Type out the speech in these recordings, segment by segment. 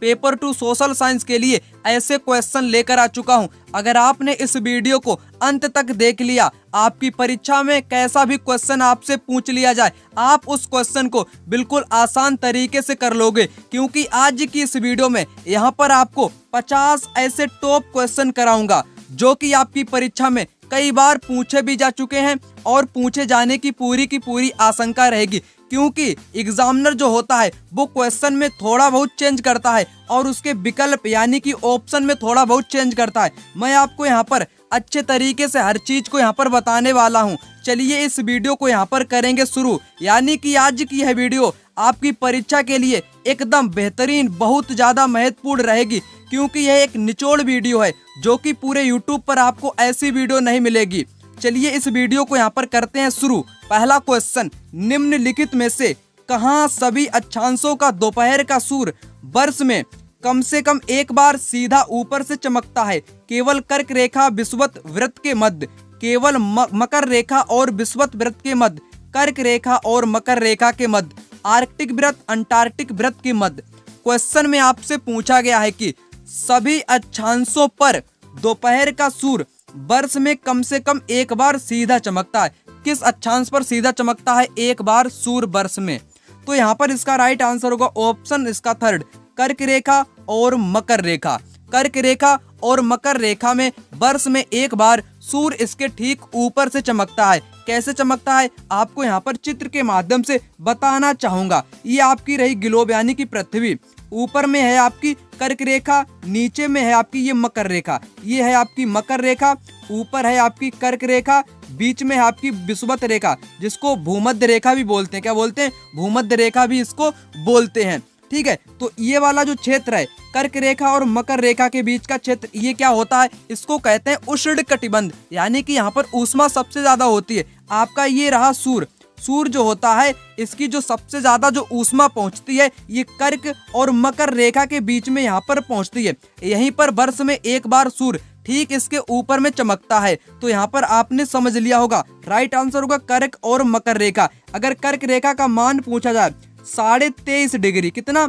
Paper 2 social science के लिए ऐसे क्वेश्चन लेकर आ चुका हूं। अगर आपने इस वीडियो को अंत तक देख लिया, आपकी परीक्षा में कैसा भी क्वेश्चन आपसे पूछ लिया जाए, आप उस क्वेश्चन को बिल्कुल आसान तरीके से कर लोगे, क्योंकि आज की इस वीडियो में यहाँ पर आपको 50 ऐसे टॉप क्वेश्चन कराऊंगा जो कि आपकी परीक्षा में कई बार पूछे भी जा चुके हैं और पूछे जाने की पूरी आशंका रहेगी, क्योंकि एग्जामिनर जो होता है वो क्वेश्चन में थोड़ा बहुत चेंज करता है और उसके विकल्प यानी कि ऑप्शन में थोड़ा बहुत चेंज करता है। मैं आपको यहाँ पर अच्छे तरीके से हर चीज को यहाँ पर बताने वाला हूँ। चलिए इस वीडियो को यहाँ पर करेंगे शुरू, यानी कि आज की यह वीडियो आपकी परीक्षा के लिए एकदम बेहतरीन, बहुत ज्यादा महत्वपूर्ण रहेगी, क्योंकि यह एक निचोड़ वीडियो है जो कि पूरे YouTube पर आपको ऐसी वीडियो नहीं मिलेगी। चलिए इस वीडियो को यहाँ पर करते हैं शुरू। पहला क्वेश्चन, निम्नलिखित में से कहाँ सभी अक्षांशों का दोपहर का सूर्य वर्ष में कम से कम एक बार सीधा ऊपर से चमकता है? केवल कर्क रेखा विषुवत वृत्त के मध्य, केवल मकर रेखा और विषुवत वृत्त के मध्य, कर्क रेखा और मकर रेखा के मध्य, आर्कटिक वृत्त अंटार्कटिक वृत्त के मध्य। क्वेश्चन में आपसे पूछा गया है कि सभी अक्षांशों पर दोपहर का सूर्य वर्ष में कम से कम एक बार सीधा चमकता है। किस अक्षांश पर सीधा चमकता है एक बार सूर्य वर्ष में? तो यहाँ पर इसका राइट आंसर होगा ऑप्शन इसका थर्ड, कर्क रेखा और मकर रेखा। कर्क रेखा और मकर रेखा में वर्ष में एक बार सूर्य इसके ठीक ऊपर से चमकता है। कैसे चमकता है आपको यहाँ पर चित्र के माध्यम से बताना चाहूंगा। ये आपकी रही ग्लोब यानी कि पृथ्वी, ऊपर में है आपकी कर्क रेखा, नीचे में है आपकी ये मकर रेखा। ये है आपकी मकर रेखा, ऊपर है आपकी कर्क रेखा, बीच में है आपकी विषुवत रेखा जिसको भूमध्य रेखा भी बोलते हैं। क्या बोलते हैं? भूमध्य रेखा भी इसको बोलते हैं। ठीक है, तो ये वाला जो क्षेत्र है कर्क रेखा और मकर रेखा के बीच का क्षेत्र, ये क्या होता है? इसको कहते हैं उष्ण कटिबंध, यानी कि यहाँ पर ऊष्मा सबसे ज्यादा होती है। आपका ये रहा सूर्य, सूर्य जो होता है इसकी जो सबसे ज्यादा जो ऊष्मा पहुंचती है ये कर्क और मकर रेखा के बीच में यहाँ पर पहुंचती है। यहीं पर वर्ष में एक बार सूर्य ठीक इसके ऊपर में चमकता है। तो यहाँ पर आपने समझ लिया होगा, राइट आंसर होगा कर्क और मकर रेखा। अगर कर्क रेखा का मान पूछा जाए 23.5 डिग्री, कितना?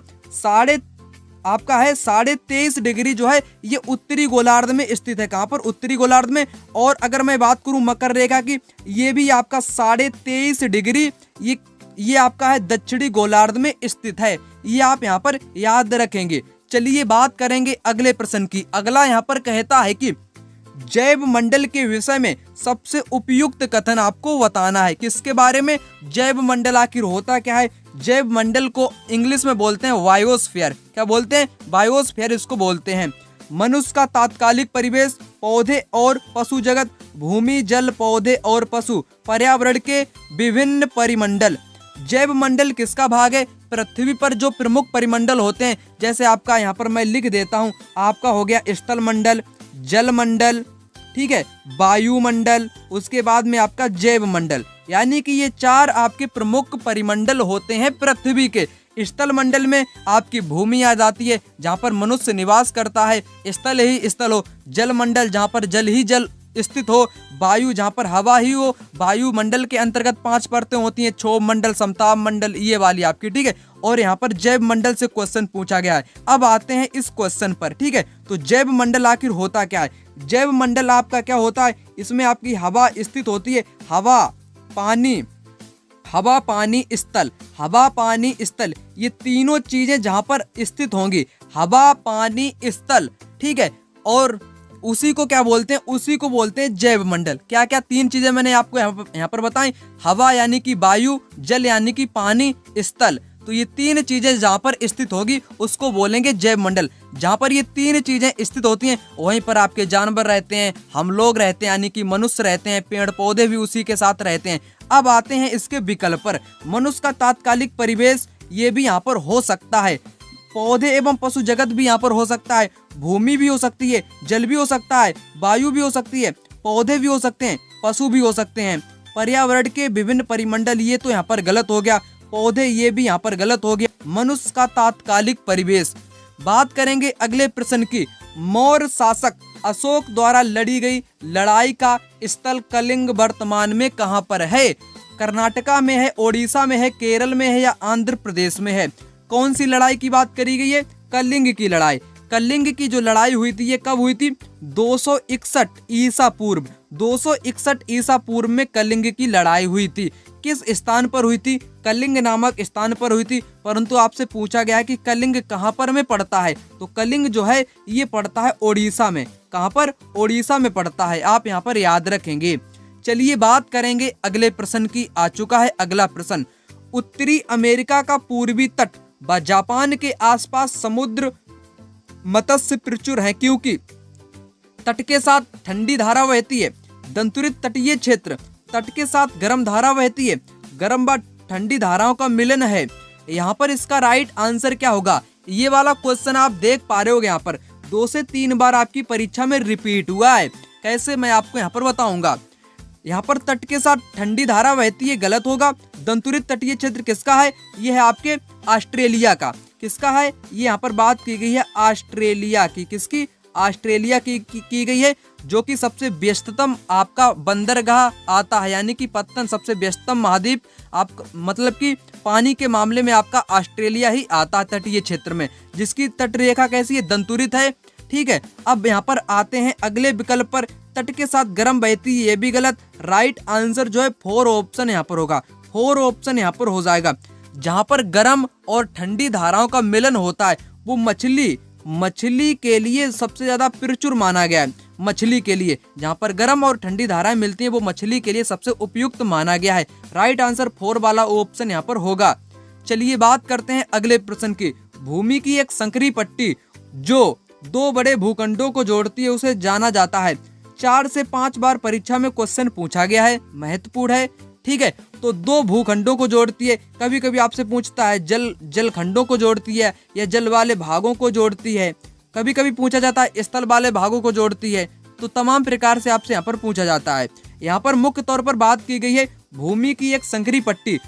आपका है 23.5 डिग्री जो है ये उत्तरी गोलार्ध में स्थित है। कहाँ पर? उत्तरी गोलार्ध में। और अगर मैं बात करूं मकर रेखा की, ये भी आपका 23.5 डिग्री ये आपका है दक्षिणी गोलार्ध में स्थित है। ये आप यहाँ पर याद रखेंगे। चलिए बात करेंगे अगले प्रश्न की। अगला यहाँ पर कहता है कि जैव मंडल के विषय में सबसे उपयुक्त कथन आपको बताना है। किसके बारे में? जैव मंडल आखिर होता क्या है? जैव मंडल को इंग्लिश में बोलते हैं बायोस्फीयर। क्या बोलते हैं? बायोस्फीयर इसको बोलते हैं। मनुष्य का तात्कालिक परिवेश, पौधे और पशु जगत, भूमि जल पौधे और पशु, पर्यावरण के विभिन्न परिमंडल। जैव मंडल किसका भाग है? पृथ्वी पर जो प्रमुख परिमंडल होते हैं, जैसे आपका यहाँ पर मैं लिख देता हूँ, आपका हो गया स्थल मंडल, जल मंडल, ठीक है, वायुमंडल, उसके बाद में आपका जैव मंडल, यानी कि ये 4 आपके प्रमुख परिमंडल होते हैं पृथ्वी के। स्थल मंडल में आपकी भूमि आ जाती है जहाँ पर मनुष्य निवास करता है, स्थल ही स्थल हो। जल मंडल जहाँ पर जल ही जल स्थित हो। वायु जहाँ पर हवा ही हो। वायुमंडल के अंतर्गत 5 परतें होती हैं, क्षोभ मंडल, समताप मंडल, ये वाली आपकी, ठीक है। और यहाँ पर जैव मंडल से क्वेश्चन पूछा गया है। अब आते हैं इस क्वेश्चन पर, ठीक है। तो जैव मंडल आखिर होता क्या है? जैव मंडल आपका क्या होता है? इसमें आपकी हवा स्थित होती है। हवा पानी स्थल, हवा पानी स्थल, ये तीनों चीजें जहां पर स्थित होंगी, हवा पानी स्थल, ठीक है। और उसी को क्या बोलते हैं? उसी को बोलते हैं जैव मंडल। क्या क्या 3 चीजें मैंने आपको यहाँ पर बताई? हवा यानी कि वायु, जल यानी कि पानी, स्थल। तो ये 3 चीजें जहाँ पर स्थित होगी उसको बोलेंगे जैव मंडल। जहाँ पर ये 3 चीजें स्थित होती हैं वहीं पर आपके जानवर रहते हैं, हम लोग रहते हैं यानी कि मनुष्य रहते हैं, पेड़ पौधे भी उसी के साथ रहते हैं। अब आते हैं इसके विकल्प पर। मनुष्य का तात्कालिक परिवेश ये भी यहाँ पर हो सकता है, पौधे एवं पशु जगत भी यहाँ पर हो सकता है, भूमि भी हो सकती है, जल भी हो सकता है, वायु भी हो सकती है, पौधे भी हो सकते हैं, पशु भी हो सकते हैं, पर्यावरण के विभिन्न परिमंडल, ये तो यहाँ पर गलत हो गया, पौधे ये भी यहाँ पर गलत हो गया। मनुष्य का तात्कालिक परिवेश। बात करेंगे अगले प्रश्न की। मौर्य शासक अशोक द्वारा लड़ी गई लड़ाई का स्थल कलिंग वर्तमान में कहाँ पर है? कर्नाटका में है, ओडिशा में है, केरल में है या आंध्र प्रदेश में है? कौन सी लड़ाई की बात करी गई है? कलिंग की लड़ाई। कलिंग की जो लड़ाई हुई थी ये कब हुई थी? 261 ईसा पूर्व। 261 ईसा पूर्व में कलिंग की लड़ाई हुई थी। किस स्थान पर हुई थी? कलिंग नामक स्थान पर हुई थी। परंतु आपसे पूछा गया है कि कलिंग कहां पर में पड़ता है, तो कलिंग जो है ये पड़ता है ओडिशा में। कहां पर? ओडिशा में पड़ता है, आप यहां पर याद रखेंगे। चलिए बात करेंगे अगले प्रश्न की। आ चुका है अगला प्रश्न। उत्तरी अमेरिका का पूर्वी तट व जापान के आसपास समुद्र मत्स्य प्रचुर है, क्योंकि तट के साथ ठंडी धारा बहती है। दंतुरित तटीय क्षेत्र, तट के साथ गर्म धारा बहती है। गर्म व ठंडी धाराओं का मिलन है। यहाँ पर इसका राइट आंसर क्या होगा? ये वाला क्वेश्चन आप देख पा रहे होगे यहाँ पर 2 से 3 बार आपकी परीक्षा में रिपीट हुआ है। कैसे, मैं आपको यहाँ पर बताऊंगा। यहाँ पर तट के साथ ठंडी धारा बहती है, गलत होगा। दंतुरित तटीय क्षेत्र किसका है? ये है आपके ऑस्ट्रेलिया का। किसका है? ये यहाँ पर बात की गई है ऑस्ट्रेलिया की। किसकी? ऑस्ट्रेलिया की गई है, जो कि सबसे व्यस्ततम आपका बंदरगाह आता है, यानी कि पत्तन सबसे व्यस्ततम महाद्वीप आप मतलब कि पानी के मामले में आपका ऑस्ट्रेलिया ही आता है तटीय क्षेत्र में, जिसकी तट रेखा कैसी है? दंतुरित है। ठीक है, अब यहाँ पर आते हैं अगले विकल्प पर। तट के साथ गर्म बहती है, ये भी गलत। राइट आंसर जो है 4 ऑप्शन यहाँ पर होगा। 4 ऑप्शन यहाँ पर हो जाएगा। जहाँ पर गर्म और ठंडी धाराओं का मिलन होता है वो मछली के लिए सबसे ज्यादा प्रचुर माना गया है। मछली के लिए जहाँ पर गर्म और ठंडी धाराएं मिलती हैं वो मछली के लिए सबसे उपयुक्त माना गया है। राइट आंसर 4 वाला ऑप्शन यहाँ पर होगा। चलिए बात करते हैं अगले प्रश्न की। भूमि की एक संकरी पट्टी जो 2 बड़े भूखंडों को जोड़ती है उसे जाना जाता है। 4 से 5 बार परीक्षा में क्वेश्चन पूछा गया है, महत्वपूर्ण है। ठीक है, तो 2 भूखंडों को जोड़ती है। कभी कभी आपसे पूछता है जल खंडों को जोड़ती है या जल वाले भागों को जोड़ती है। कभी कभी पूछा जाता है स्थल वाले भागों को जोड़ती है। तो तमाम प्रकार से आपसे यहाँ पर पूछा जाता है। यहाँ पर मुख्य तौर पर बात की गई है भूमि की एक संकरी पट्टी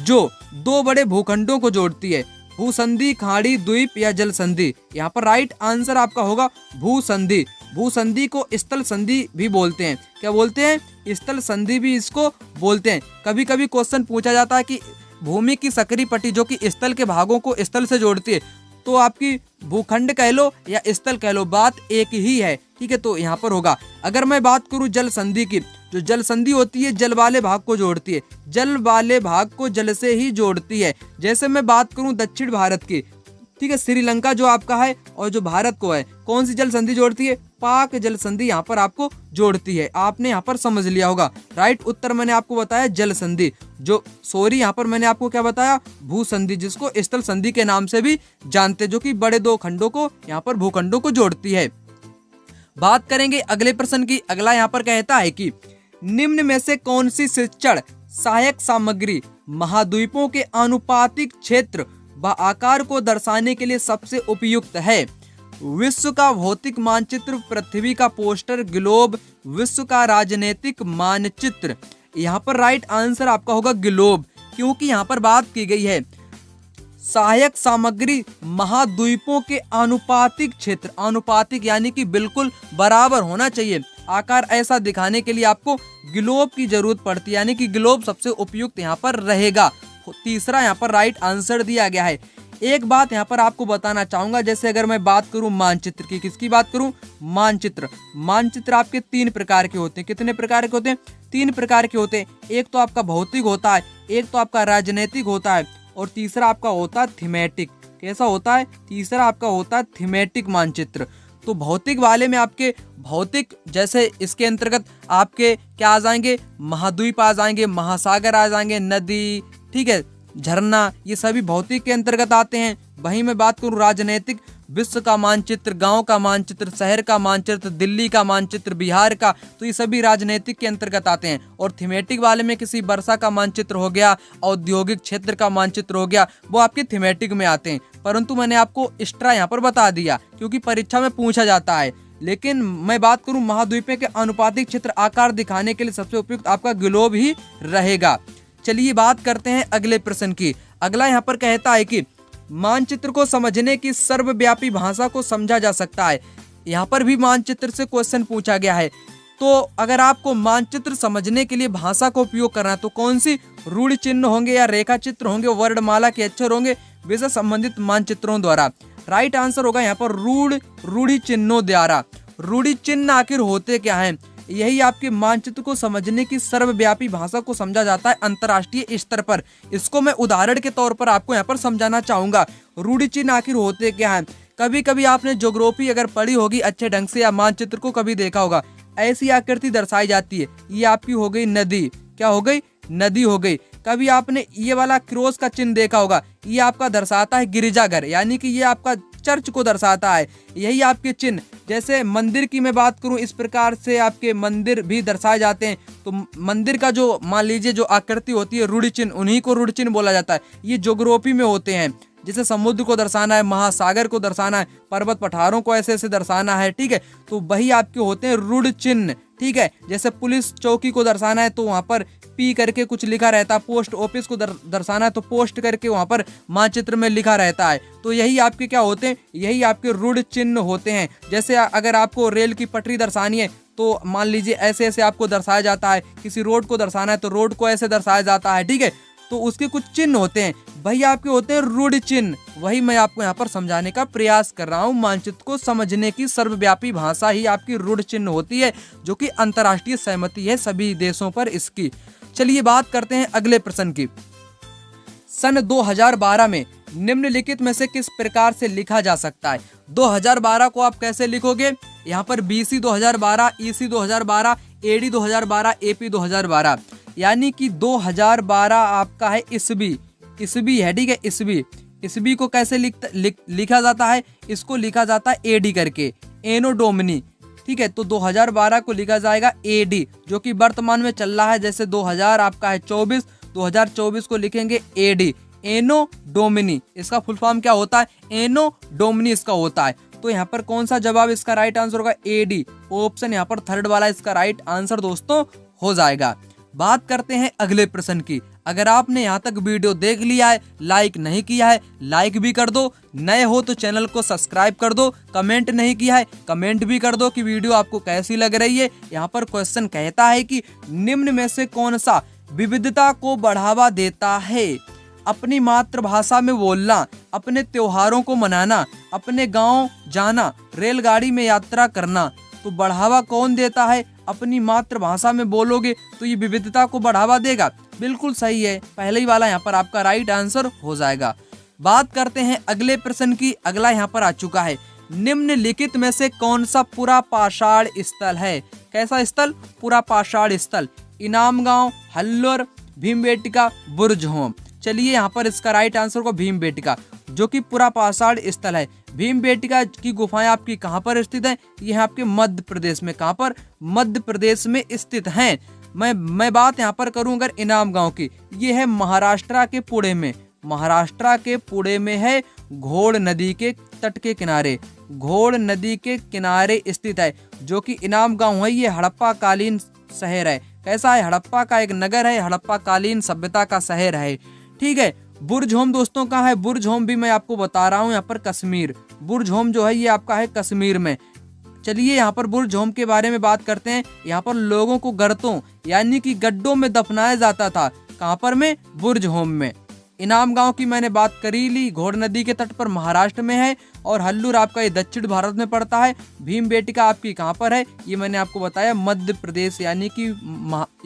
जो 2 बड़े भूखंडों को जोड़ती है। भूसंधि, खाड़ी, द्वीप या जल संधि। यहाँ पर राइट आंसर आपका होगा भूसंधि। भूसंधि को स्थल संधि भी बोलते हैं। क्या बोलते हैं? स्थल संधि भी इसको बोलते हैं। कभी कभी क्वेश्चन पूछा जाता है कि भूमि की संकरी पट्टी जो कि स्थल के भागों को स्थल से जोड़ती है, तो आपकी भूखंड कह लो या स्थल कह लो, बात एक ही है। ठीक है, तो यहाँ पर होगा। अगर मैं बात करूँ जल संधि की, जो जल संधि होती है जल वाले भाग को जोड़ती है। जल वाले भाग को जल से ही जोड़ती है। जैसे मैं बात करूँ दक्षिण भारत की, ठीक है, श्रीलंका जो आपका है और जो भारत को है, कौन सी जल संधि जोड़ती है? पाक जल संधि यहाँ पर आपको जोड़ती है। आपने यहाँ पर समझ लिया होगा। राइट उत्तर मैंने आपको बताया जल संधि। यहाँ पर मैंने आपको क्या बताया? भू संधि, जिसको स्थल संधि के नाम से भी जानते, जो कि बड़े 2 खंडों को यहाँ पर भूखंडों को जोड़ती है। बात करेंगे अगले प्रश्न की। अगला यहाँ पर कहता है कि निम्न में से कौन सी शिक्षण सहायक सामग्री महाद्वीपों के आनुपातिक क्षेत्र व आकार को दर्शाने के लिए सबसे उपयुक्त है? विश्व का भौतिक मानचित्र, पृथ्वी का पोस्टर, ग्लोब, विश्व का राजनीतिक मानचित्र। यहाँ पर राइट आंसर आपका होगा ग्लोब, क्योंकि यहाँ पर बात की गई है सहायक सामग्री महाद्वीपों के आनुपातिक क्षेत्र। आनुपातिक यानी कि बिल्कुल बराबर होना चाहिए। आकार ऐसा दिखाने के लिए आपको ग्लोब की जरूरत पड़ती है, यानी कि ग्लोब सबसे उपयुक्त यहाँ पर रहेगा। तीसरा यहाँ पर राइट आंसर दिया गया है। एक बात यहाँ पर आपको बताना चाहूंगा, जैसे अगर मैं बात करूं मानचित्र की, किसकी बात करूं? मानचित्र आपके 3 प्रकार के होते हैं। कितने प्रकार के होते हैं? 3 प्रकार के होते हैं। एक तो आपका भौतिक होता है, एक तो आपका राजनीतिक होता है, और तीसरा आपका होता है थीमेटिक। कैसा होता है? तीसरा आपका होता है थीमेटिक मानचित्र। तो भौतिक वाले में आपके भौतिक, जैसे इसके अंतर्गत आपके क्या आ जाएंगे? महाद्वीप आ जाएंगे, महासागर आ जाएंगे, नदी, ठीक है, झरना, ये सभी भौतिक के अंतर्गत आते हैं। वहीं मैं बात करूं राजनीतिक, विश्व का मानचित्र, गांव का मानचित्र, शहर का मानचित्र, दिल्ली का मानचित्र, बिहार का, तो ये सभी राजनीतिक के अंतर्गत आते हैं। और थीमेटिक वाले में किसी वर्षा का मानचित्र हो गया, औद्योगिक क्षेत्र का मानचित्र हो गया, वो आपके थीमेटिक में आते हैं। परंतु मैंने आपको एक्स्ट्रा यहाँ पर बता दिया क्योंकि परीक्षा में पूछा जाता है। लेकिन मैं बात करूं महाद्वीपों के अनुपातिक क्षेत्र आकार दिखाने के लिए सबसे उपयुक्त आपका ग्लोब ही रहेगा। चलिए बात करते हैं अगले प्रश्न की। अगला यहाँ पर कहता है कि मानचित्र को समझने की सर्वव्यापी भाषा को समझा जा सकता है। यहाँ पर भी मानचित्र से क्वेश्चन पूछा गया है। तो अगर आपको मानचित्र समझने के लिए भाषा का उपयोग करना है तो कौन सी रूढ़ चिन्ह होंगे या रेखा चित्र होंगे, वर्णमाला के अक्षर होंगे, विषय संबंधित मानचित्रों द्वारा। राइट आंसर होगा यहाँ पर रूढ़ि चिन्हों द्वारा। रूढ़ि चिन्ह आखिर होते क्या हैं? यही आपके मानचित्र को समझने की सर्वव्यापी भाषा को समझा जाता है अंतर्राष्ट्रीय स्तर पर। इसको मैं उदाहरण के तौर पर आपको यहाँ पर समझाना चाहूंगा। रूढ़ि चिन्ह आखिर होते क्या हैं? कभी कभी आपने ज्योग्राफी अगर पढ़ी होगी अच्छे ढंग से, या मानचित्र को कभी देखा होगा, ऐसी आकृति दर्शाई जाती है। ये आपकी हो गई नदी, क्या हो गई? नदी हो गई। कभी आपने ये वाला क्रॉस का चिन्ह देखा होगा, ये आपका दर्शाता है गिरजाघर, यानी कि ये आपका चर्च को दर्शाता है। यही आपके चिन्ह, जैसे मंदिर की मैं बात करूं, इस प्रकार से आपके मंदिर भी दर्शाए जाते हैं। तो मंदिर का जो मान लीजिए जो आकृति होती है रूढ़ि चिन्ह, उन्हीं को रूढ़ि चिन्ह बोला जाता है। ये ज्योग्राफी में होते हैं, जैसे समुद्र को दर्शाना है, महासागर को दर्शाना है, पर्वत पठारों को ऐसे ऐसे दर्शाना है, ठीक है, तो वही आपके होते हैं रूढ़ि चिन्ह, ठीक है। जैसे पुलिस चौकी को दर्शाना है तो वहाँ पर पी करके कुछ लिखा रहता है, पोस्ट ऑफिस को दर्शाना है तो पोस्ट करके वहाँ पर मानचित्र में लिखा रहता है। तो यही आपके क्या होते हैं? यही आपके रूढ़ि चिन्ह होते हैं। जैसे अगर आपको रेल की पटरी दर्शानी है तो मान लीजिए ऐसे ऐसे आपको दर्शाया जाता है, किसी रोड को दर्शाना है तो रोड को ऐसे दर्शाया जाता है, ठीक है, तो उसके कुछ चिन्ह होते हैं, वही आपके होते हैं रूढ़ि चिन्ह। वही मैं आपको यहाँ पर समझाने का प्रयास कर रहा हूँ। मानचित्र को समझने की सर्वव्यापी भाषा ही आपकी रूढ़ि चिन्ह होती है, जो कि अंतर्राष्ट्रीय सहमति है सभी देशों पर इसकी। चलिए बात करते हैं अगले प्रश्न की। सन 2012 में निम्नलिखित में से किस प्रकार से लिखा जा सकता है? 2012 को आप कैसे लिखोगे? यहाँ पर BC 2012, EC 2012, AD 2012, AP 2012, यानी कि 2012 आपका है ईस्वी है, ठीक है, ईस्वी को कैसे लिखा जाता है? इसको लिखा जाता है AD करके, एनो डोमिनी, ठीक है। तो 2012 को लिखा जाएगा AD, जो कि वर्तमान में चल रहा है। जैसे 2000 आपका है 24, 2024 को लिखेंगे AD, एनो डोमिनी। इसका फुल फॉर्म क्या होता है? एनो डोमिनी इसका होता है। तो यहाँ पर कौन सा जवाब इसका राइट आंसर होगा? AD, ऑप्शन यहाँ पर थर्ड वाला इसका राइट आंसर दोस्तों हो जाएगा। बात करते हैं अगले प्रश्न की। अगर आपने यहाँ तक वीडियो देख लिया है, लाइक नहीं किया है, लाइक भी कर दो। नए हो तो चैनल को सब्सक्राइब कर दो। कमेंट नहीं किया है, कमेंट भी कर दो कि वीडियो आपको कैसी लग रही है। यहाँ पर क्वेश्चन कहता है कि निम्न में से कौन सा विविधता को बढ़ावा देता है? अपनी मातृभाषा में बोलना, अपने त्योहारों को मनाना, अपने गाँव जाना, रेलगाड़ी में यात्रा करना। तो बढ़ावा कौन देता है? अपनी मातृभाषा में बोलोगे तो ये विविधता को बढ़ावा देगा। बिल्कुल सही है, पहले ही वाला यहाँ पर आपका राइट आंसर हो जाएगा। बात करते हैं अगले प्रश्न की। अगला यहाँ पर आ चुका है, निम्नलिखित में से कौन सा पुरा पाषाण स्थल है? कैसा स्थल? पुरा पाषाण स्थल। इनाम गांव, हल्लर, भीमबेटका, बुर्ज होम। चलिए यहाँ पर इसका राइट आंसर होगा भीमबेटका, जो कि पुरा पाषाण स्थल है। भीमबेटका की गुफाएं आपकी कहाँ पर स्थित हैं? ये है आपके मध्य प्रदेश में। कहाँ पर? मध्य प्रदेश में स्थित हैं। मैं बात यहाँ पर करूँ अगर इनाम गांव की, ये है महाराष्ट्र के पुणे में। महाराष्ट्र के पुणे में है, घोड़ नदी के तट के किनारे, घोड़ नदी के किनारे स्थित है, जो कि इनाम गांव है। ये हड़प्पा कालीन शहर है। कैसा है? हड़प्पा का एक नगर है, हड़प्पा कालीन सभ्यता का शहर है, ठीक है। बुर्ज होम दोस्तों कहाँ है? बुर्ज होम भी मैं आपको बता रहा हूँ यहाँ पर कश्मीर। बुर्ज होम जो है ये आपका है कश्मीर में। चलिए यहाँ पर बुर्ज होम के बारे में बात करते हैं। यहाँ पर लोगों को गर्तों यानी कि गड्ढों में दफनाया जाता था। कहाँ पर? में बुर्ज होम में। इनाम गांव की मैंने बात करी ली, घोड़ नदी के तट पर महाराष्ट्र में है। और हल्लूर आपका ये दक्षिण भारत में पड़ता है। भीमबेटका आपकी कहाँ पर है? ये मैंने आपको बताया मध्य प्रदेश यानी कि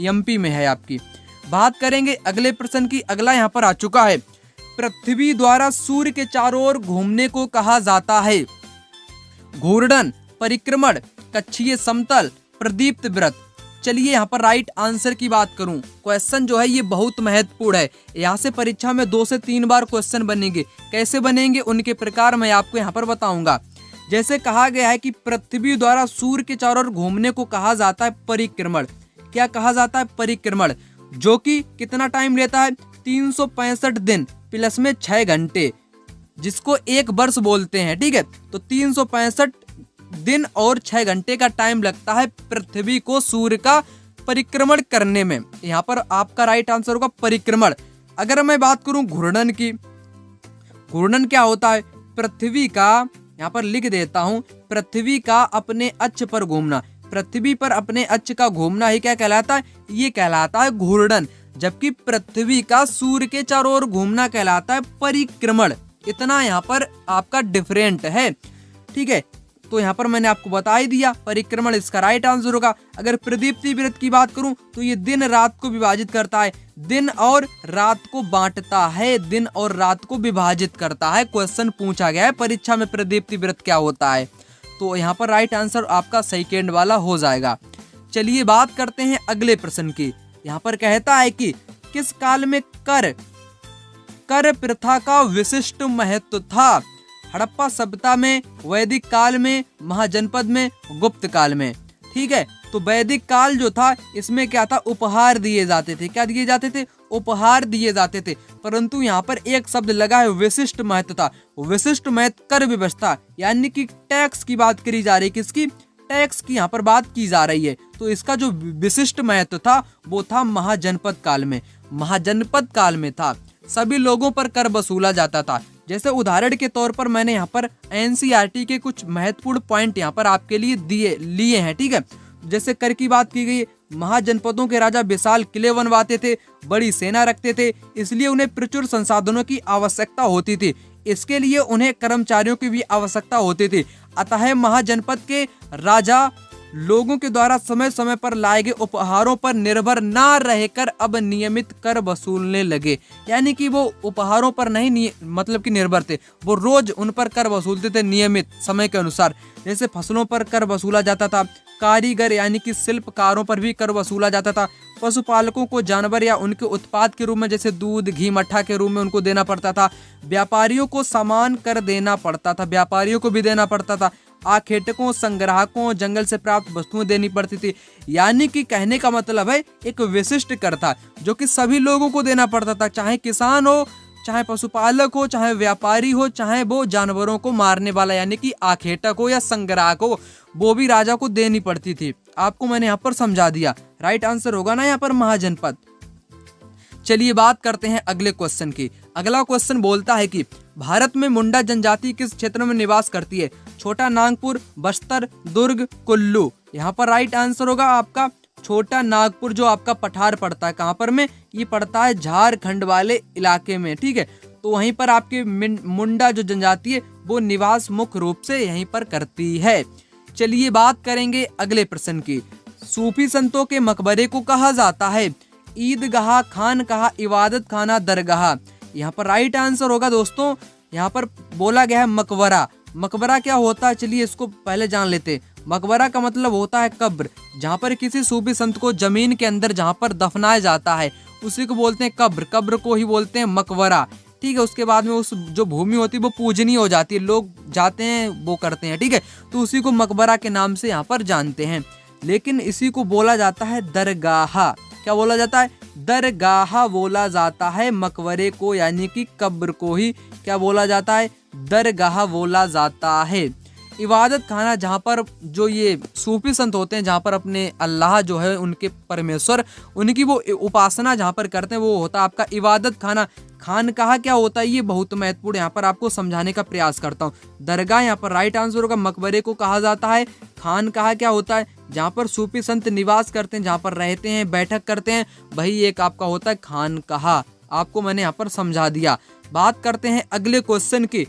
MP में है आपकी। बात करेंगे अगले प्रश्न की। अगला यहाँ पर आ चुका है, पृथ्वी द्वारा सूर्य के चारों ओर घूमने को कहा जाता है? घूर्णन, परिक्रमण, कक्षीय समतल, प्रदीप्त व्रत। चलिए यहाँ पर राइट आंसर की बात करूं, क्वेश्चन जो है ये बहुत महत्वपूर्ण है। यहाँ से परीक्षा में 2 से 3 बार क्वेश्चन बनेंगे। कैसे बनेंगे उनके प्रकार मैं आपको यहाँ पर बताऊंगा। जैसे कहा गया है कि पृथ्वी द्वारा सूर्य के चारों ओर घूमने को कहा जाता है परिक्रमण। क्या कहा जाता है? परिक्रमण, जो कि कितना टाइम लेता है? 365 दिन प्लस में 6 घंटे, जिसको 1 वर्ष बोलते हैं, ठीक है। तो 365 दिन और 6 घंटे का टाइम लगता है पृथ्वी को सूर्य का परिक्रमण करने में। यहाँ पर आपका राइट आंसर होगा परिक्रमण। अगर मैं बात करूं घूर्णन की, घूर्णन क्या होता है? पृथ्वी का, यहाँ पर लिख देता हूं, पृथ्वी का अपने अक्ष पर घूमना। पृथ्वी पर अपने अक्ष का घूमना ही क्या कहलाता है? ये कहलाता है घूर्णन। जबकि पृथ्वी का सूर्य के चारों ओर घूमना कहलाता है परिक्रमण। इतना यहाँ पर आपका डिफरेंट है। ठीक है, तो यहाँ पर मैंने आपको बता ही दिया, परिक्रमण इसका राइट आंसर होगा। अगर प्रदीप्ति व्रत की बात करूं तो ये दिन रात को विभाजित करता है, दिन और रात को बांटता है, दिन और रात को विभाजित करता है। क्वेश्चन पूछा गया है परीक्षा में प्रदीप्ति व्रत क्या होता है, तो यहाँ पर राइट आंसर आपका सेकेंड वाला हो जाएगा। चलिए बात करते हैं अगले प्रश्न की। यहाँ पर कहता है कि किस काल में कर प्रथा का विशिष्ट महत्व था? हड़प्पा सभ्यता में, वैदिक काल में, महाजनपद में, गुप्त काल में। ठीक है, तो वैदिक काल जो था इसमें क्या था, उपहार दिए जाते थे। क्या दिए जाते थे? उपहार दिए जाते थे। परंतु यहाँ पर एक शब्द लगा है विशिष्ट महत्व था। विशिष्ट महत्व कर व्यवस्था यानी कि टैक्स की बात करी जा रही है। किसकी? टैक्स की यहाँ पर बात की जा रही है। तो इसका जो विशिष्ट महत्व था वो था महाजनपद काल में। महाजनपद काल में था, सभी लोगों पर कर वसूला जाता था। जैसे उदाहरण के तौर पर मैंने यहाँ पर एनसीईआरटी के कुछ महत्वपूर्ण पॉइंट यहाँ पर आपके लिए लिए हैं। ठीक है, जैसे कर की बात की गई, महाजनपदों के राजा विशाल किले बनवाते थे, बड़ी सेना रखते थे, इसलिए उन्हें प्रचुर संसाधनों की आवश्यकता होती थी। इसके लिए उन्हें कर्मचारियों की भी आवश्यकता होती थी। अतः महाजनपद के राजा लोगों के द्वारा समय समय पर लाए गए उपहारों पर निर्भर ना रहकर अब नियमित कर वसूलने लगे। यानी कि वो उपहारों पर नहीं मतलब कि निर्भर थे, वो रोज उन पर कर वसूलते थे नियमित समय के अनुसार। जैसे फसलों पर कर वसूला जाता था, कारीगर यानी कि शिल्पकारों पर भी कर वसूला जाता था, पशुपालकों को जानवर या उनके उत्पाद के रूप में जैसे दूध, घी, मट्ठा के रूप में उनको देना पड़ता था, व्यापारियों को सामान कर देना पड़ता था, व्यापारियों को भी देना पड़ता था, आखेटकों, संग्राहकों, जंगल से प्राप्त वस्तुएं देनी पड़ती थी। यानी कि कहने का मतलब है एक विशिष्ट कर था जो कि सभी लोगों को देना पड़ता था, चाहे किसान हो, चाहे पशुपालक हो, चाहे व्यापारी हो, चाहे वो जानवरों को मारने वाला यानी कि आखेटक हो या संग्राहक हो, वो भी राजा को देनी पड़ती थी। आपको मैंने यहाँ पर समझा दिया। राइट आंसर होगा ना यहाँ पर महाजनपद। चलिए बात करते हैं अगले क्वेश्चन की। अगला क्वेश्चन बोलता है कि भारत में मुंडा जनजाति किस क्षेत्र में निवास करती है? छोटा नागपुर, बस्तर, दुर्ग, कुल्लू। यहाँ पर राइट आंसर होगा आपका छोटा नागपुर, जो आपका पठार पड़ता है। कहाँ पर में? ये पड़ता है झारखंड वाले इलाके में। ठीक है, तो वहीं पर आपके मुंडा जो जनजाति है वो निवास मुख्य रूप से यहीं पर करती है। चलिए बात करेंगे अगले प्रश्न की। सूफी संतों के मकबरे को कहा जाता है? ईदगाह, खानकाह, इबादत खाना, दरगाह। यहाँ पर राइट आंसर होगा दोस्तों, यहाँ पर बोला गया है मकबरा। मकबरा क्या होता है, चलिए इसको पहले जान लेते। मकबरा का मतलब होता है कब्र, जहाँ पर किसी सूफी संत को जमीन के अंदर जहाँ पर दफनाया जाता है उसी को बोलते हैं कब्र। कब्र को ही बोलते हैं मकबरा। ठीक है, उसके बाद में उस जो भूमि होती है वो पूजनीय हो जाती है, लोग जाते हैं वो करते हैं। ठीक है, तो उसी को मकबरा के नाम से यहाँ पर जानते हैं। लेकिन इसी को बोला जाता है दरगाह। क्या बोला जाता है? दरगाह बोला जाता है मकबरे को, यानी कि कब्र को ही क्या बोला जाता है? दरगाह बोला जाता है। इबादत खाना, जहाँ पर जो ये सूफी संत होते हैं, जहाँ पर अपने अल्लाह जो है उनके परमेश्वर, उनकी वो उपासना जहाँ पर करते हैं वो होता है आपका इबादत खाना। खानकाह क्या होता है, ये बहुत महत्वपूर्ण यहाँ पर आपको समझाने का प्रयास करता हूँ। दरगाह यहाँ पर राइट आंसर होगा, मकबरे को कहा जाता है। खानकाह क्या होता है? जहाँ पर सूफी संत निवास करते हैं, जहाँ पर रहते हैं, बैठक करते हैं, वही एक आपका होता है खानकाह। आपको मैंने यहाँ पर समझा दिया। बात करते हैं अगले क्वेश्चन की।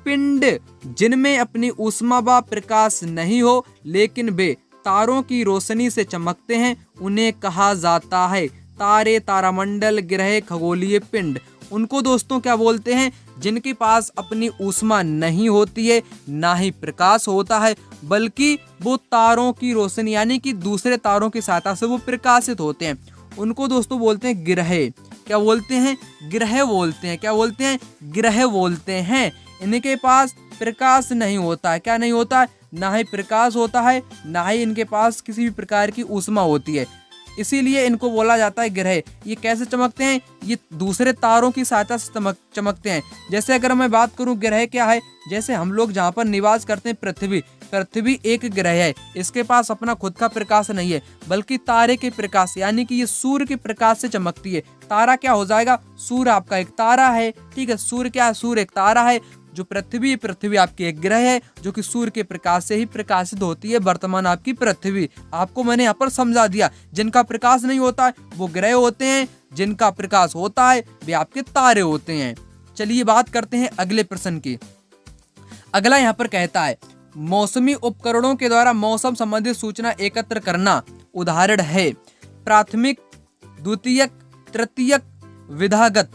पिंड जिनमें अपनी ऊष्मा व प्रकाश नहीं हो लेकिन वे तारों की रोशनी से चमकते हैं, उन्हें कहा जाता है? तारे, तारामंडल, ग्रह, खगोलीय पिंड। उनको दोस्तों क्या बोलते हैं? जिनके पास अपनी ऊष्मा नहीं होती है, ना ही प्रकाश होता है, बल्कि वो तारों की रोशनी यानी कि दूसरे तारों की सहायता से वो प्रकाशित होते हैं, उनको दोस्तों बोलते हैं ग्रह। क्या बोलते हैं? ग्रह बोलते हैं। क्या बोलते हैं? ग्रह बोलते हैं। इनके पास प्रकाश नहीं होता है। क्या नहीं होता है? ना ही प्रकाश होता है, ना ही इनके पास किसी भी प्रकार की ऊष्मा होती है, इसीलिए इनको बोला जाता है ग्रह। ये कैसे चमकते हैं? ये दूसरे तारों की सहायता से चमकते हैं। जैसे अगर मैं बात करूं ग्रह क्या है, जैसे हम लोग जहाँ पर निवास करते हैं पृथ्वी एक ग्रह है। इसके पास अपना खुद का प्रकाश नहीं है, बल्कि तारे के प्रकाश यानी कि ये सूर्य के प्रकाश से चमकती है। तारा क्या हो जाएगा? सूर्य आपका एक तारा है। ठीक है, सूर्य क्या है? सूर्य एक तारा है। जो पृथ्वी आपकी एक ग्रह है जो कि सूर्य के प्रकाश से ही प्रकाशित होती है। वर्तमान आपकी पृथ्वी, आपको मैंने यहाँ पर समझा दिया। जिनका प्रकाश नहीं होता है वो ग्रह होते हैं, जिनका प्रकाश होता है वे आपके तारे होते हैं। चलिए बात करते हैं अगले प्रश्न की। अगला यहाँ पर कहता है मौसमी उपकरणों के द्वारा मौसम संबंधित सूचना एकत्र करना। उदाहरण है प्राथमिक, द्वितीयक, तृतीयक, विधागत।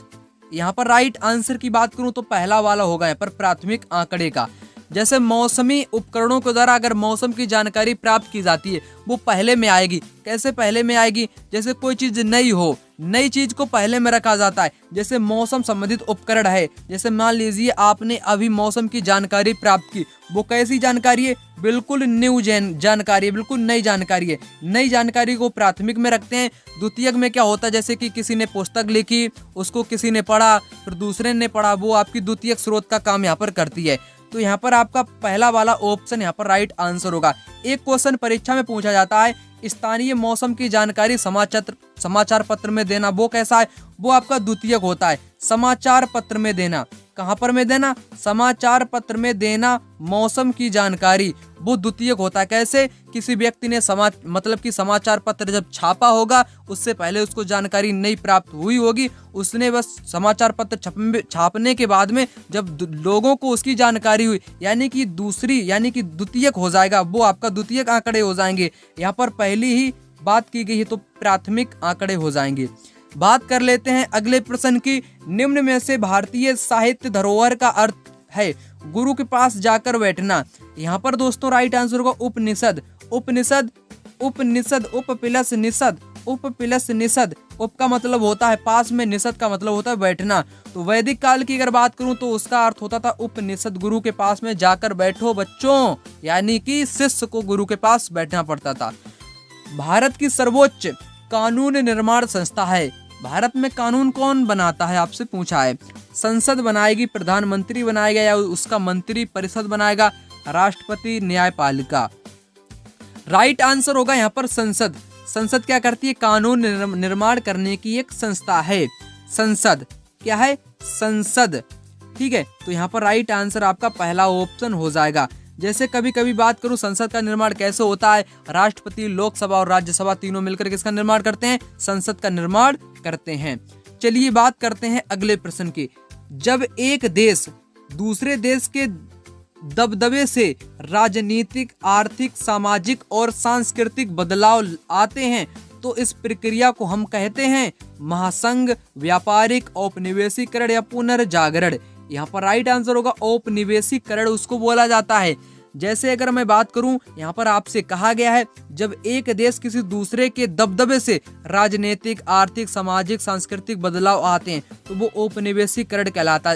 यहाँ पर राइट आंसर की बात करूं तो पहला वाला होगा यहाँ पर प्राथमिक आंकड़े का। जैसे मौसमी उपकरणों के द्वारा अगर मौसम की जानकारी प्राप्त की जाती है वो पहले में आएगी। कैसे पहले में आएगी? जैसे कोई चीज नई हो, नई चीज को पहले में रखा जाता है। जैसे मौसम संबंधित उपकरण है, जैसे मान लीजिए आपने अभी मौसम की जानकारी प्राप्त की, वो कैसी जानकारी है? बिल्कुल न्यू जानकारी है, बिल्कुल नई जानकारी है। नई जानकारी को प्राथमिक में रखते हैं। द्वितीयक में क्या होता है? जैसे कि किसी ने पुस्तक लिखी, उसको किसी ने पढ़ा, फिर दूसरे ने पढ़ा, वो आपकी द्वितीयक स्रोत का काम यहाँ पर करती है। तो यहाँ पर आपका पहला वाला ऑप्शन यहाँ पर राइट आंसर होगा। एक क्वेश्चन परीक्षा में पूछा जाता है स्थानीय मौसम की जानकारी समाचार पत्र में देना, वो कैसा है? वो आपका द्वितीयक होता है। समाचार पत्र में देना, कहाँ पर में देना? समाचार पत्र में देना मौसम की जानकारी, वो द्वितीयक होता है। कैसे? किसी व्यक्ति ने मतलब कि समाचार पत्र जब छापा होगा उससे पहले उसको जानकारी नहीं प्राप्त हुई होगी, उसने बस समाचार पत्र छापने के बाद में जब लोगों को उसकी जानकारी हुई, यानी कि द्वितीयक हो जाएगा, वो आपका द्वितीयक आंकड़े हो जाएंगे। यहाँ पर पहली ही बात की गई है तो प्राथमिक आंकड़े हो जाएंगे। बात कर लेते हैं अगले प्रश्न की। निम्न में से भारतीय साहित्य धरोहर का अर्थ है गुरु के पास जाकर बैठना। यहाँ पर दोस्तों राइट आंसर होगा उपनिषद। उपनिषद, उपनिषद, उप प्लस निषद, उप प्लस निषद। उप का मतलब होता है पास में, निषद का मतलब होता है बैठना। तो वैदिक काल की अगर बात करूं तो उसका अर्थ होता था उपनिषद, गुरु के पास में जाकर बैठो बच्चों, यानी कि शिष्य को गुरु के पास बैठना पड़ता था। भारत की सर्वोच्च कानून निर्माण संस्था है। भारत में कानून कौन बनाता है आपसे पूछा है। संसद बनाएगी, प्रधानमंत्री बनाएगा या उसका मंत्री परिषद बनाएगा, राष्ट्रपति, न्यायपालिका। राइट आंसर होगा यहाँ पर संसद। संसद क्या करती है? कानून निर्माण करने की एक संस्था है। संसद क्या है? संसद। ठीक है, तो यहाँ पर राइट आंसर आपका पहला ऑप्शन हो जाएगा। जैसे कभी कभी बात करूं संसद का निर्माण कैसे होता है, राष्ट्रपति, लोकसभा और राज्यसभा तीनों मिलकर किसका निर्माण करते हैं? संसद का निर्माण करते हैं। चलिए बात करते हैं अगले प्रश्न की। जब एक देश दूसरे देश के दबदबे से राजनीतिक, आर्थिक, सामाजिक और सांस्कृतिक बदलाव आते हैं तो इस प्रक्रिया को हम कहते हैं महासंघ, व्यापारिक, औपनिवेशीकरण या पुनर्जागरण। यहाँ पर राइट आंसर होगा औपनिवेशीकरण उसको बोला जाता है। जैसे अगर मैं बात करूं, यहाँ पर आपसे कहा गया है जब एक देश किसी दूसरे के दबदबे से राजनीतिक, आर्थिक, सामाजिक, सांस्कृतिक बदलाव आते हैं तो वो औपनिवेशीकरण कहलाता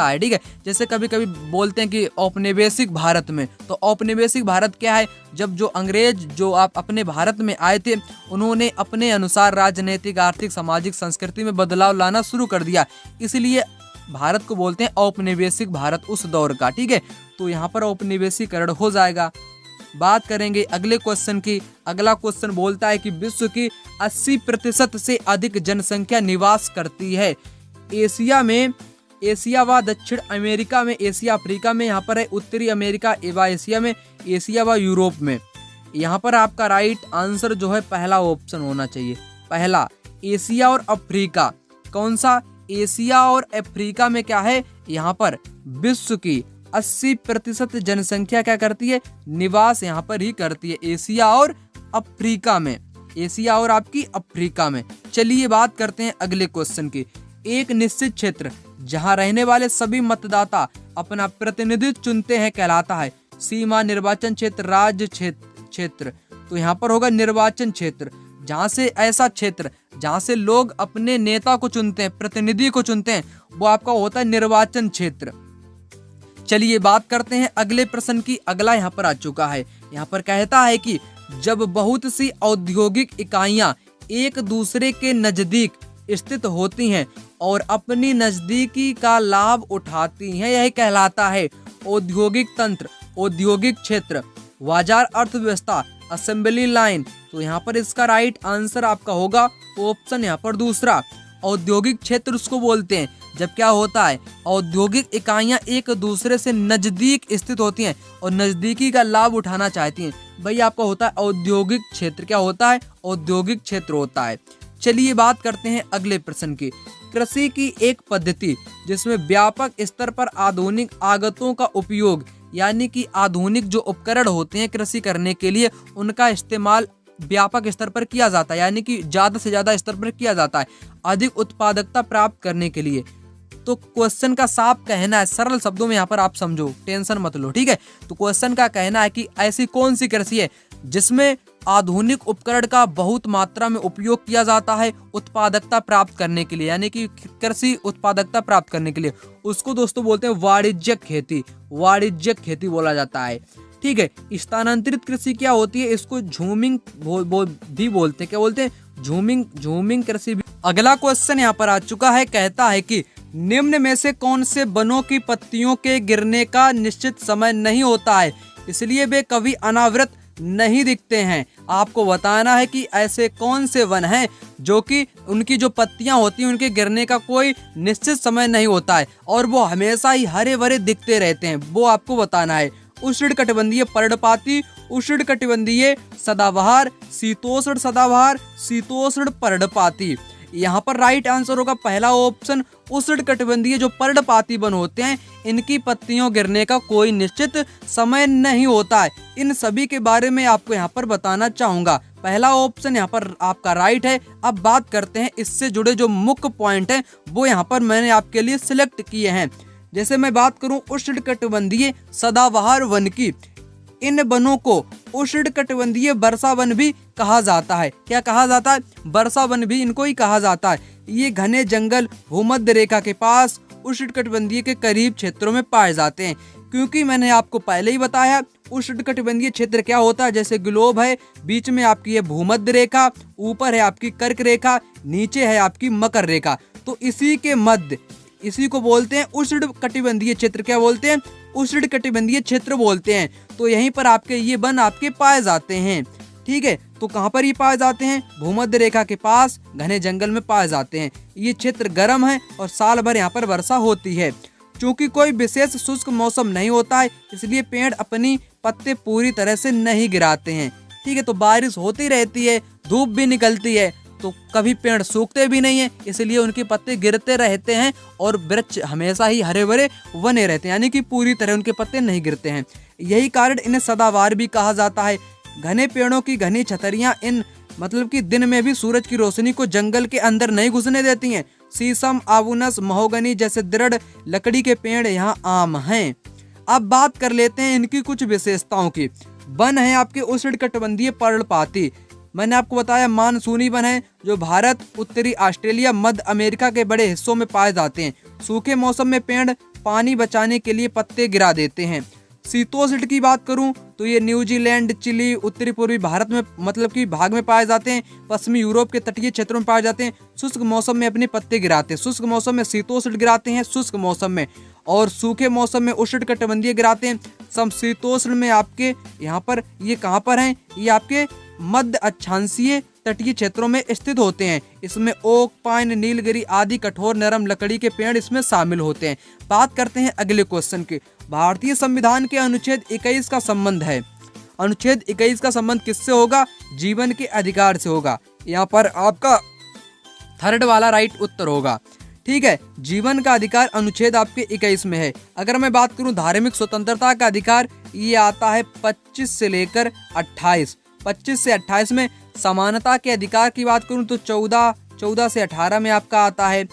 है। ठीक है, जैसे कभी कभी बोलते हैं कि औपनिवेशिक भारत में, तो औपनिवेशिक भारत क्या है? जब जो अंग्रेज जो आप अपने भारत में आए थे उन्होंने अपने अनुसार राजनीतिक, आर्थिक, सामाजिक, संस्कृति में बदलाव लाना शुरू कर दिया, इसलिए भारत को बोलते हैं औपनिवेशिक भारत उस दौर का। ठीक है, तो यहाँ पर औपनिवेशीकरण हो जाएगा। बात करेंगे अगले क्वेश्चन की। अगला क्वेश्चन बोलता है कि विश्व की 80% से अधिक जनसंख्या निवास करती है एशिया में, एशिया व दक्षिण अमेरिका में, एशिया अफ्रीका में, यहाँ पर है उत्तरी अमेरिका व एशिया में, एशिया व यूरोप में। यहाँ पर आपका राइट आंसर जो है पहला ऑप्शन होना चाहिए। पहला एशिया और अफ्रीका। कौन सा? एशिया और अफ्रीका में क्या है? यहाँ पर विश्व की 80% जनसंख्या क्या करती है? निवास यहाँ पर ही करती है, एशिया और अफ्रीका में। एशिया और आपकी अफ्रीका में। चलिए बात करते हैं अगले क्वेश्चन की। एक निश्चित क्षेत्र जहाँ रहने वाले सभी मतदाता अपना प्रतिनिधित्व चुनते हैं कहलाता है सीमा, निर्वाचन क्षेत्र, राज्य क्षेत्र। तो यहाँ पर होगा निर्वाचन क्षेत्र। जहाँ से ऐसा क्षेत्र जहाँ से लोग अपने नेता को चुनते हैं, प्रतिनिधि को चुनते हैं, वो आपका होता है निर्वाचन क्षेत्र। चलिए बात करते हैं अगले प्रश्न की। अगला यहाँ पर आ चुका है। यहाँ पर कहता है कि जब बहुत सी औद्योगिक इकाइयां एक दूसरे के नजदीक स्थित होती हैं और अपनी नजदीकी का लाभ उठाती हैं, यह कहलाता है औद्योगिक तंत्र, औद्योगिक क्षेत्र, बाजार अर्थव्यवस्था, असेंबली लाइन। तो यहाँ पर इसका राइट आंसर आपका होगा ऑप्शन यहाँ पर दूसरा, औद्योगिक क्षेत्र उसको बोलते हैं जब क्या होता है औद्योगिक इकाइयां एक दूसरे से नजदीक स्थित होती हैं और नजदीकी का लाभ उठाना चाहती हैं, भाई आपका होता है औद्योगिक क्षेत्र। क्या होता है? औद्योगिक क्षेत्र होता है। चलिए बात करते हैं अगले प्रश्न की। कृषि की एक पद्धति जिसमें व्यापक स्तर पर आधुनिक आगतों का उपयोग, यानी कि आधुनिक जो उपकरण होते हैं कृषि करने के लिए उनका इस्तेमाल व्यापक स्तर पर किया जाता है, यानी कि ज्यादा से ज्यादा स्तर पर किया जाता है अधिक उत्पादकता प्राप्त करने के लिए। तो क्वेश्चन का साफ कहना है, सरल शब्दों में यहाँ पर आप समझो, टेंशन मत लो, ठीक है। तो क्वेश्चन का कहना है कि ऐसी कौन सी कृषि है जिसमें आधुनिक उपकरण का बहुत मात्रा में उपयोग किया जाता है उत्पादकता प्राप्त करने के लिए, यानी कि कृषि उत्पादकता प्राप्त करने के लिए, उसको दोस्तों बोलते हैं वाणिज्यिक खेती। वाणिज्यिक खेती बोला जाता है, ठीक है। स्थानांतरित कृषि क्या होती है, इसको झूमिंग भी बोलते हैं। क्या बोलते हैं? झूमिंग कृषि भी। अगला क्वेश्चन यहाँ पर आ चुका है, कहता है कि निम्न में से कौन से वनों की पत्तियों के गिरने का निश्चित समय नहीं होता है, इसलिए वे कभी अनावृत नहीं दिखते हैं। आपको बताना है कि ऐसे कौन से वन हैं जो कि उनकी जो पत्तियां होती हैं उनके गिरने का कोई निश्चित समय नहीं होता है और वो हमेशा ही हरे भरे दिखते रहते हैं, वो आपको बताना है। उष्णकटिबंधीय पर्णपाती, उष्णकटिबंधीय सदाबहार, शीतोष्ण सदाबहार, शीतोष्ण पर्णपाती। यहाँ पर राइट आंसर होगा पहला ऑप्शन, उष्णकटिबंधीय जो पर्णपाती वन होते हैं इनकी पत्तियों गिरने का कोई निश्चित समय नहीं होता है। इन सभी के बारे में आपको यहाँ पर बताना चाहूंगा। पहला ऑप्शन यहाँ पर आपका राइट है। अब बात करते हैं इससे जुड़े जो मुख्य पॉइंट है वो यहाँ पर मैंने आपके लिए सिलेक्ट किए हैं। जैसे मैं बात करूं उष्णकटिबंधीय सदाबहार वन की, इन वनों को उष्णकटिबंधीय वर्षा वन भी कहा जाता है। क्या कहा जाता है? वर्षा वन भी इनको ही कहा जाता है। ये घने जंगल भूमध्य रेखा के पास उष्णकटिबंधीय के करीब क्षेत्रों में पाए जाते हैं, क्योंकि मैंने आपको पहले ही बताया उष्णकटिबंधीय क्षेत्र क्या होता है। जैसे ग्लोब है, बीच में आपकी है भूमध्य रेखा, ऊपर है आपकी कर्क रेखा, नीचे है आपकी मकर रेखा, तो इसी के मध्य, इसी को बोलते हैं उष्णकटिबंधीय क्षेत्र। क्या बोलते हैं? उष्णकटिबंधीय क्षेत्र बोलते हैं। तो यहीं पर आपके ये वन आपके पाए जाते हैं, ठीक है। तो कहाँ पर ये पाए जाते हैं? भूमध्य रेखा के पास घने जंगल में पाए जाते हैं। ये क्षेत्र गर्म है और साल भर यहाँ पर वर्षा होती है। चूंकि कोई विशेष शुष्क मौसम नहीं होता है इसलिए पेड़ अपनी पत्ते पूरी तरह से नहीं गिराते हैं, ठीक है। तो बारिश होती रहती है, धूप भी निकलती है, तो कभी पेड़ सूखते भी नहीं है, इसलिए उनके पत्ते गिरते रहते हैं और वृक्ष हमेशा ही हरे भरे बने रहते हैं, यानी कि पूरी तरह उनके पत्ते नहीं गिरते हैं। यही कारण इन्हें सदाबहार भी कहा जाता है। घने पेड़ों की घनी छतरियां इन मतलब कि दिन में भी सूरज की रोशनी को जंगल के अंदर नहीं घुसने देती हैं। शीशम, आबूनस, महोगनी जैसे दृढ़ लकड़ी के पेड़ यहाँ आम हैं। अब बात कर लेते हैं इनकी कुछ विशेषताओं की। वन है आपके उष्णकटिबंधीय पर्णपाती। मैंने आपको बताया मानसूनी वन है जो भारत, उत्तरी ऑस्ट्रेलिया, मध्य अमेरिका के बड़े हिस्सों में पाए जाते हैं। सूखे मौसम में पेड़ पानी बचाने के लिए पत्ते गिरा देते हैं। शीतोष्ण की बात करूं तो ये न्यूजीलैंड, चिली, उत्तरी पूर्वी भारत में मतलब कि भाग में पाए जाते हैं। पश्चिमी यूरोप के तटीय क्षेत्रों में पाए जाते हैं। शुष्क मौसम में अपने पत्ते गिराते हैं। शुष्क मौसम में शीतोष्ण गिराते हैं शुष्क मौसम में, और सूखे मौसम में उष्णकटिबंधीय गिराते हैं। समशीतोष्ण में आपके यहाँ पर ये कहाँ पर हैं? ये आपके मध्य अक्षांशीय तटीय क्षेत्रों में स्थित होते हैं। इसमें ओक, पाइन, नीलगिरी आदि कठोर नरम लकड़ी के पेड़ इसमें शामिल होते हैं। बात करते हैं अगले क्वेश्चन की। भारतीय संविधान के अनुच्छेद 21 का संबंध है। अनुच्छेद 21 का संबंध किससे होगा? जीवन के अधिकार से होगा। यहाँ पर आपका थर्ड वाला राइट उत्तर होगा, ठीक है। जीवन का अधिकार अनुच्छेद आपके 21 में है। अगर मैं बात करूं धार्मिक स्वतंत्रता का अधिकार, ये आता है 25 से लेकर 28। 25 से 28 में समानता के अधिकार की बात करूं तो 14 से 18 में आपका आता है,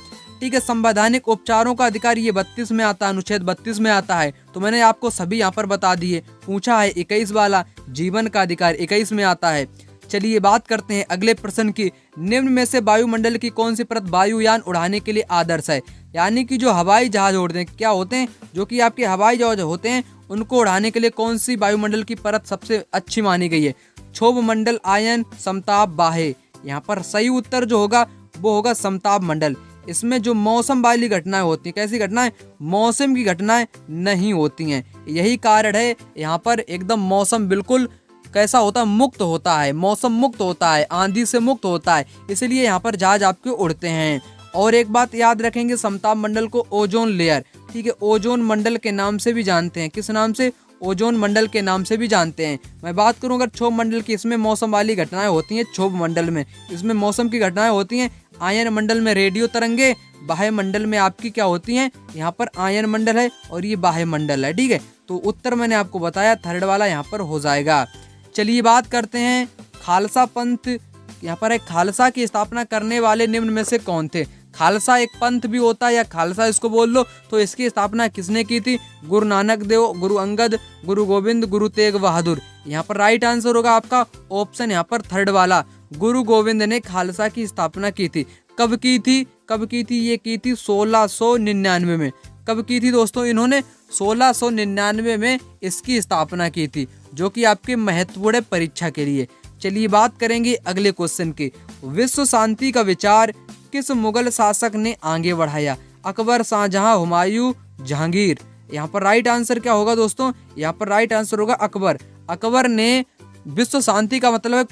ठीक है। संवैधानिक उपचारों का अधिकार ये 32 में आता है, अनुच्छेद 32 में आता है। तो मैंने आपको सभी यहाँ पर बता दिए। पूछा है 21 वाला, जीवन का अधिकार 21 में आता है। चलिए बात करते हैं अगले प्रश्न की। निम्न में से वायुमंडल की कौन सी परत वायुयान उड़ाने के लिए आदर्श है? यानी कि जो हवाई जहाज उड़ते हैं, क्या होते हैं जो कि आपके हवाई जहाज होते हैं, उनको उड़ाने के लिए कौन सी वायुमंडल की परत सबसे अच्छी मानी गई है? क्षोभ मंडल, आयन, समताप, बाह्य। यहाँ पर सही उत्तर जो होगा वो होगा समताप मंडल। इसमें जो मौसम वाली घटनाएं होती हैं, कैसी घटनाएं? मौसम की घटनाएं नहीं होती हैं। यही कारण है यहाँ पर एकदम मौसम बिल्कुल कैसा होता है? मुक्त होता है, मौसम मुक्त होता है, आंधी से मुक्त होता है, इसलिए यहाँ पर जहाज आपके उड़ते हैं। और एक बात याद रखेंगे, समताप मंडल को ओजोन लेयर, ठीक है, ओजोन मंडल के नाम से भी जानते हैं। किस नाम से? ओजोन मंडल के नाम से भी जानते हैं। मैं बात करूं अगर क्षोभ मंडल की, इसमें मौसम वाली घटनाएं होती हैं। क्षोभ मंडल में इसमें मौसम की घटनाएं होती हैं। आयन मंडल में रेडियो तरंगे, बाह्य मंडल में आपकी क्या होती हैं, यहाँ पर आयन मंडल है और ये बाह्य मंडल है। ठीक है, तो उत्तर मैंने आपको बताया, थर्ड वाला यहाँ पर हो जाएगा। चलिए बात करते हैं खालसा पंथ। यहाँ पर है खालसा की स्थापना करने वाले निम्न में से कौन थे। खालसा एक पंथ भी होता है या खालसा इसको बोल लो। तो इसकी स्थापना किसने की थी, गुरु नानक देव, गुरु अंगद, गुरु गोविंद, गुरु तेग बहादुर। यहाँ पर राइट आंसर होगा आपका ऑप्शन यहाँ पर थर्ड वाला, गुरु गोविंद ने खालसा की स्थापना की थी। कब की थी, कब की थी, ये की थी 1699 में। कब की थी दोस्तों, इन्होंने 1699 में इसकी स्थापना की थी, जो कि आपके महत्वपूर्ण परीक्षा के लिए। चलिए बात करेंगे अगले क्वेश्चन की। विश्व शांति का विचार किस मुगल शासक ने आगे बढ़ाया। अकबर, शाहजहां, हुमायूं, जहांगीर। यहाँ पर राइट आंसर क्या होगा दोस्तों, यहाँ पर राइट आंसर होगा अकबर। अकबर ने विश्व शांति का मतलब है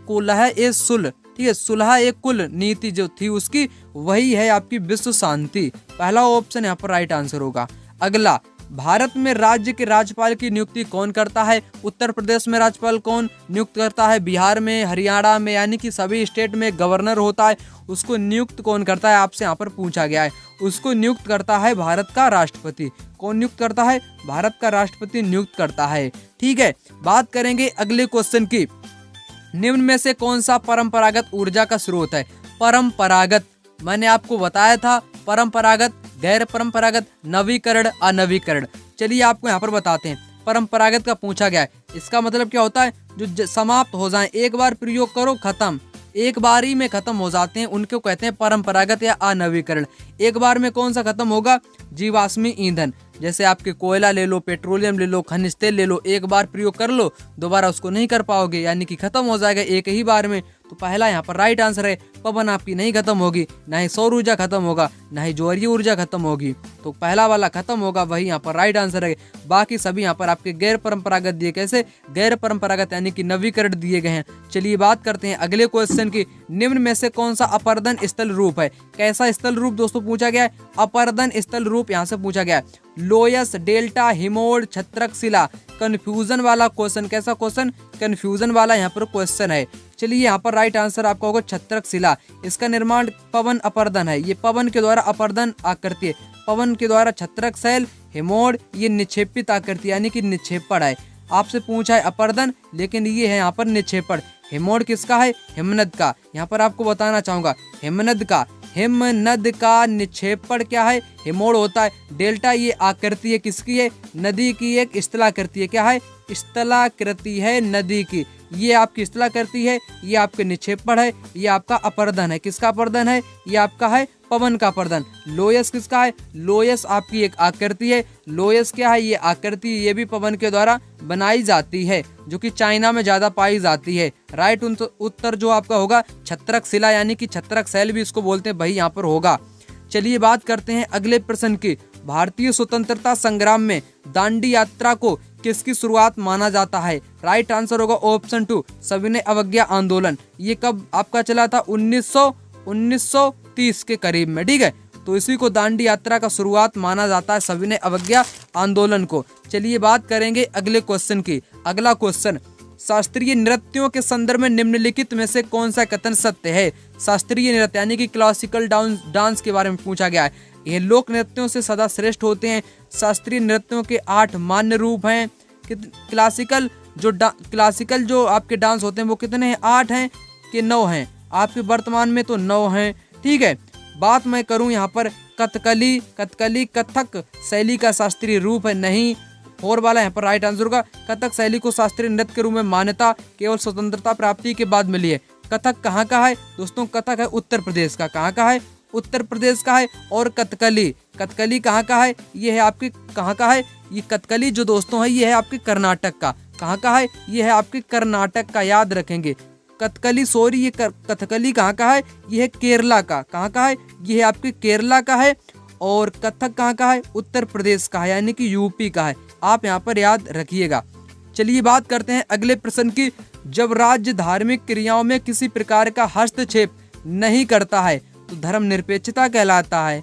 कुलह ए सुल, ठीक है, सुलह ए कुल नीति जो थी उसकी, वही है आपकी विश्व शांति। पहला ऑप्शन यहाँ पर राइट आंसर होगा। अगला, भारत में राज्य के राज्यपाल की नियुक्ति कौन करता है। उत्तर प्रदेश में राज्यपाल कौन नियुक्त करता है, बिहार में, हरियाणा में, यानी कि सभी स्टेट में गवर्नर होता है, उसको नियुक्त कौन करता है, आपसे यहाँ पर पूछा गया है। उसको नियुक्त करता है भारत का राष्ट्रपति। कौन नियुक्त करता है, भारत का राष्ट्रपति नियुक्त करता है। ठीक है, बात करेंगे अगले क्वेश्चन की। निम्न में से कौन सा परंपरागत ऊर्जा का स्रोत है। परंपरागत मैंने आपको बताया था, परंपरागत, गैर परंपरागत, नवीकरण, अनवीकरण। चलिए आपको यहाँ पर बताते हैं। परंपरागत का पूछा गया है, इसका मतलब क्या होता है, जो समाप्त हो जाए, एक बार प्रयोग करो खत्म, एक बार ही में खत्म हो जाते हैं, उनको कहते हैं परंपरागत या अनवीकरण। एक बार में कौन सा खत्म होगा, जीवाश्मी ईंधन, जैसे आपके कोयला ले लो, पेट्रोलियम ले लो, खनिज तेल ले लो, एक बार प्रयोग कर लो, दोबारा उसको नहीं कर पाओगे, यानी कि खत्म हो जाएगा एक ही बार में। तो पहला यहाँ पर राइट आंसर है। पवन आपकी नहीं खत्म होगी, ना ही सौर ऊर्जा खत्म होगा, ना ही ज्वारीय ऊर्जा खत्म होगी, तो पहला वाला खत्म होगा, वही यहाँ पर राइट आंसर है। बाकी सभी यहाँ पर आपके गैर परंपरागत दिए, कैसे गैर परंपरागत यानी कि नवीकरण दिए गए हैं। चलिए बात करते हैं अगले क्वेश्चन की। निम्न में से कौन सा अपर्दन स्थल रूप है। कैसा स्थल रूप दोस्तों पूछा गया है, अपर्दन स्थल रूप यहाँ से पूछा गया है। लोयस, डेल्टा, हिमोड, छत्रक शिला। कंफ्यूजन वाला क्वेश्चन, कैसा क्वेश्चन, कंफ्यूजन वाला यहाँ पर क्वेश्चन है। चलिए यहाँ पर राइट आंसर आपका होगा छत्रक शिला। इसका निर्माण पवन अपर्दन है, ये पवन के द्वारा अपर्दन आकृति है, पवन के द्वारा छत्रक शैल, हिमोड ये निक्षेपित आकृति यानी कि निक्षेपण है। आपसे पूछा है अपर्दन, लेकिन ये है यहाँ पर निक्षेपण। हिमोड किसका है, हिमनद का। यहाँ पर आपको बताना चाहूंगा, हिमनद का निक्षेपण क्या है, हिमोड होता है। डेल्टा ये आकृति है किसकी है, नदी की एक स्थलाकृति है, क्या है, स्थलाकृति है नदी की। ये आपकी स्थलाकृति है, ये आपके निक्षेपण है, ये आपका अपर्दन है। किसका अपर्दन है, ये आपका है पवन का अपर्दन। लोयस किसका है, लोयस आपकी एक आकृति है। लोयस क्या है, ये आकृति, ये भी पवन के द्वारा बनाई जाती है, जो कि चाइना में ज्यादा पाई जाती है। राइट उत्तर जो आपका होगा छत्रक शिला, यानी कि छत्रक शैल भी इसको बोलते हैं, भाई यहाँ पर होगा। चलिए बात करते हैं अगले प्रश्न की। भारतीय स्वतंत्रता संग्राम में दांडी यात्रा को किसकी शुरुआत माना जाता है। राइट आंसर होगा ऑप्शन 2, सविनय अवज्ञा आंदोलन। ये कब आपका चला था, 1930 के करीब में, ठीक है। तो इसी को दांडी यात्रा का शुरुआत माना जाता है, सविनय अवज्ञा आंदोलन को। चलिए बात करेंगे अगले क्वेश्चन की। अगला क्वेश्चन, शास्त्रीय नृत्यों के संदर्भ में निम्नलिखित में से कौन सा कथन सत्य है। शास्त्रीय नृत्य यानी कि क्लासिकल डांस के बारे में पूछा गया है। ये लोक नृत्यों से सदा श्रेष्ठ होते हैं। शास्त्रीय नृत्यों के 8 मान्य रूप हैं। क्लासिकल जो आपके डांस होते हैं वो कितने हैं, 8 हैं कि 9 हैं। आपके वर्तमान में तो 9 हैं, ठीक है। बात मैं करूं यहाँ पर कथकली कथक शैली का शास्त्रीय रूप है, नहीं। और वाला यहाँ पर राइट आंसर होगा, कथक शैली को शास्त्रीय नृत्य के रूप में मान्यता केवल स्वतंत्रता प्राप्ति के बाद मिली है। कथक कहाँ का है दोस्तों, कथक है उत्तर प्रदेश का। कहाँ का है, उत्तर प्रदेश का है। और कथकली कहाँ का है, ये है आपके कहाँ का है, ये कथकली जो दोस्तों है ये है आपके कर्नाटक का। कहाँ का है, ये है आपके कर्नाटक का, याद रखेंगे। कथकली सॉरी ये कथकली कहाँ का है, ये है केरला का। कहाँ का है, ये है आपके केरला का है। और कथक कहाँ का है, उत्तर प्रदेश का है, यानी कि यूपी का है। आप यहाँ पर याद रखिएगा। चलिए बात करते हैं अगले प्रश्न की। जब राज्य धार्मिक क्रियाओं में किसी प्रकार का हस्तक्षेप नहीं करता है तो धर्मनिरपेक्षता कहलाता है,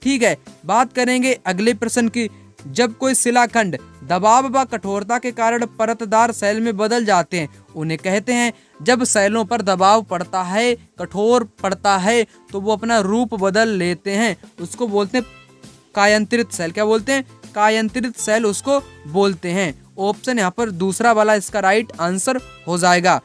ठीक है। बात करेंगे अगले प्रश्न की। जब कोई शिलाखंड दबाव व कठोरता के कारण परतदार शैल में बदल जाते हैं उन्हें कहते हैं। जब शैलों पर दबाव पड़ता है, कठोर पड़ता है, तो वो अपना रूप बदल लेते हैं, उसको बोलते हैं कायांतरित शैल। क्या बोलते हैं? कायांतरित शैल उसको बोलते हैं। ऑप्शन यहाँ पर दूसरा वाला इसका राइट आंसर हो जाएगा।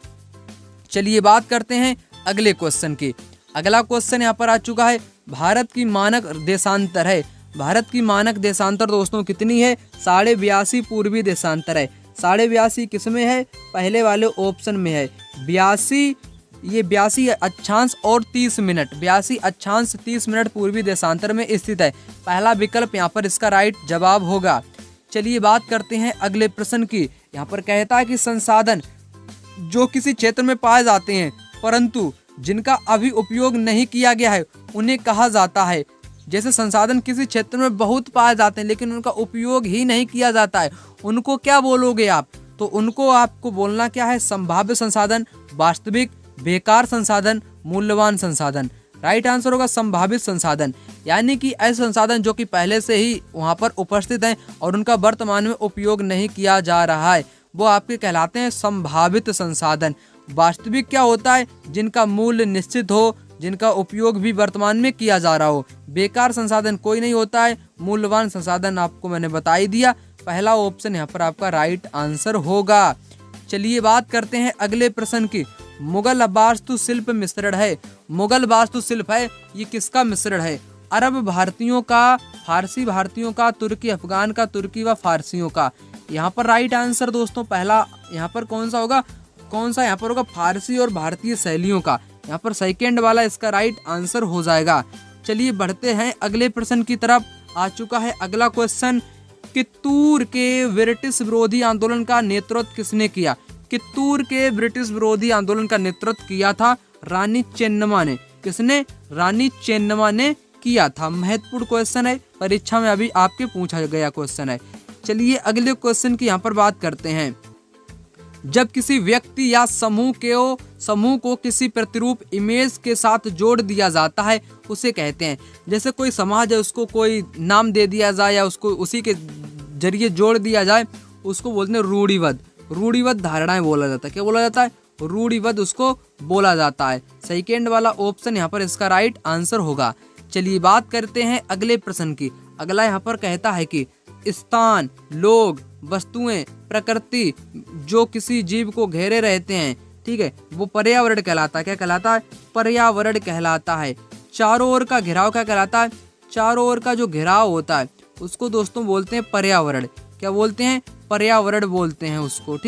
चलिए बात करते हैं अगले क्वेश्चन की। अगला क्वेश्चन यहाँ पर आ चुका है, भारत की मानक देशांतर है। भारत की मानक देशांतर दोस्तों कितनी है? 82.5 पूर्वी देशांतर है। 82.5 किस में है? पहले वाले ऑप्शन में है। 82 ये 82 अक्षांश और 30 मिनट, 82 अक्षांश 30 मिनट पूर्वी देशांतर में स्थित है। पहला विकल्प यहाँ पर इसका राइट जवाब होगा। चलिए बात करते हैं अगले प्रश्न की। यहाँ पर कहता है कि संसाधन जो किसी क्षेत्र में पाए जाते हैं परंतु जिनका अभी उपयोग नहीं किया गया है उन्हें कहा जाता है। जैसे संसाधन किसी क्षेत्र में बहुत पाए जाते हैं लेकिन उनका उपयोग ही नहीं किया जाता है, उनको क्या बोलोगे आप? तो उनको आपको बोलना क्या है? संभाव्य संसाधन, वास्तविक, बेकार संसाधन, मूल्यवान संसाधन। राइट आंसर होगा संभावित संसाधन। यानी कि ऐसे संसाधन जो कि पहले से ही वहाँ पर उपस्थित हैं और उनका वर्तमान में उपयोग नहीं किया जा रहा है, वो आपके कहलाते हैं संभावित संसाधन। वास्तविक क्या होता है? जिनका मूल्य निश्चित हो, जिनका उपयोग भी वर्तमान में किया जा रहा हो। बेकार संसाधन कोई नहीं होता है। मूल्यवान संसाधन आपको मैंने बता ही दिया। पहला ऑप्शन यहाँ पर आपका राइट आंसर होगा। चलिए बात करते हैं अगले प्रश्न की। मुगल वास्तुशिल्प मिश्रण है। मुगल वास्तुशिल्प है, ये किसका मिश्रण है? अरब भारतीयों का, फारसी भारतीयों का, तुर्की अफगान का, तुर्की व फारसियों का। यहाँ पर राइट आंसर दोस्तों पहला यहाँ पर कौन सा होगा? कौन सा यहाँ पर होगा? फारसी और भारतीय शैलियों का। यहाँ पर सेकेंड वाला इसका राइट आंसर हो जाएगा। चलिए बढ़ते हैं अगले प्रश्न की तरफ। आ चुका है अगला क्वेश्चन। कित्तूर के ब्रिटिश विरोधी आंदोलन का नेतृत्व किसने किया? कित्तूर के ब्रिटिश विरोधी आंदोलन का नेतृत्व किया था रानी चेन्नम्मा ने। किसने? रानी चेन्नम्मा ने किया था। महत्वपूर्ण क्वेश्चन है, परीक्षा में अभी आपके पूछा गया क्वेश्चन है। चलिए अगले क्वेश्चन की यहाँ पर बात करते हैं। जब किसी व्यक्ति या समूह को किसी प्रतिरूप इमेज के साथ जोड़ दिया जाता है उसे कहते हैं। जैसे कोई समाज है उसको कोई नाम दे दिया जाए या उसको उसी के जरिए जोड़ दिया जाए, उसको बोलते हैं रूढ़िवाद। रूढ़िवाद धारणाएं बोला जाता है। क्या बोला जाता है? रूढ़िवाद उसको बोला जाता है। सेकेंड वाला ऑप्शन यहाँ पर इसका राइट आंसर होगा। चलिए बात करते हैं अगले प्रश्न की। अगला यहाँ पर कहता है कि स्थान, लोग, वस्तुएं, प्रकृति जो किसी जीव को घेरे रहते हैं, ठीक है, वो पर्यावरण कहलाता है। क्या कहलाता है? पर्यावरण कहलाता है। चारों ओर का घेराव क्या कहलाता है? चारों ओर का जो घेराव होता है उसको दोस्तों बोलते हैं पर्यावरण। क्या बोलते हैं? पर्यावरण बोलते हैं उसको। ठीक।